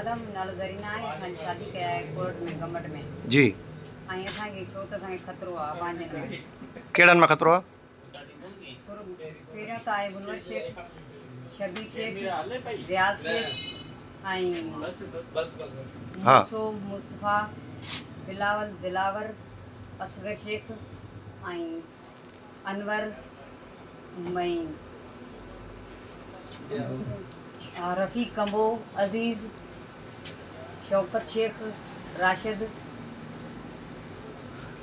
आदम नालो ज़रीना है। असां शादी कया है कोर्ट में गमट में जी ऐं असांखे छो त असांखे ख़तरो आहे पंहिंजे में केड़न में खतरो आहे? पहिरियों त आहे मुनवर शेख, शबीर शेख, रियाज शेख ऐं हाँ। मूसो मुस्तफ़ा, बिलावल दिलावर, असगर शेख ऐं अनवर मई रफ़ीक कंबो, अज़ीज़, शौकत शेख, राशिद।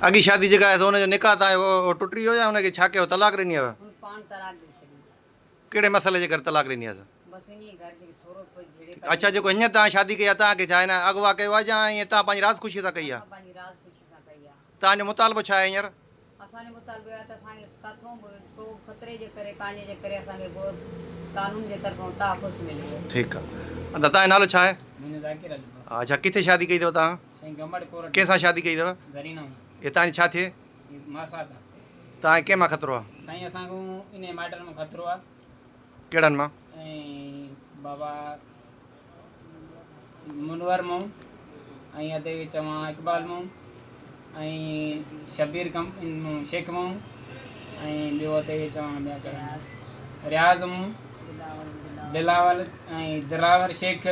अगी शादी जगह है तो उनजो निकाह तव्हां टुटी वियो या उनखे छा कयो, तलाक ॾिनी अथव? हुन पाण तलाक ॾेई छॾी। कहिड़े मसइले जे करे तलाक ॾिनी अथव? बसि इन घर खे थोरो कुझु जहिड़े अच्छा जेको हींअर तव्हां शादी कई आहे तव्हांखे छा आहे न अॻुवा कयो आहे या ईअं तव्हां पंहिंजी राज़ ख़ुशी सां कई आहे? पंहिंजी राज़ ख़ुशी सां कई आहे। तव्हांजो मुतालबो छा आहे हींअर? असांजो मुतालबो आहे त असांखे किथां बि को ख़तरे जे करे पंहिंजे जे करे असांखे को कानून जे तरफ़ां तहफ़ुज़ मिले। ठीकु आहे। त तव्हांजो नालो छा आहे? मुंहिंजो ज़ाकिर अली अच्छा किथे शादी कई अथव तव्हां? साईं गमड़ कोरट कंहिंसां शादी कई अथव? ज़रीना ये तव्हांजी छा थिए? मासात आहे। तव्हांखे कंहिं मां ख़तरो आहे? साईं असांखे इन मैटर में ख़तरो आहे कहिड़नि मां? ऐं बाबा मुनवर मां ऐं अधे चवां इक़बाल मां ऐं शबीर शेख मां ऐं ॿियो अधे चवां ॿिया कहिड़ा रियाज़ मां, बिलावल ऐं दिलावर शेख,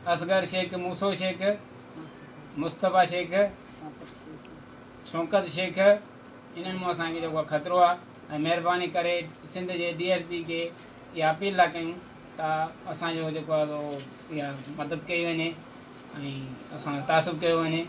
असगर शेख, मूसो शेख, मुस्तफ़ा शेख, शौकत शेख। इन्हनि मां असांखे जेको आहे ख़तरो आहे ऐं महिरबानी करे सिंध जे DSP खे इहा अपील था कयूं त असांजो जेको आहे इहा मदद कई वञे ऐं असांजो तासुब कयो वञे।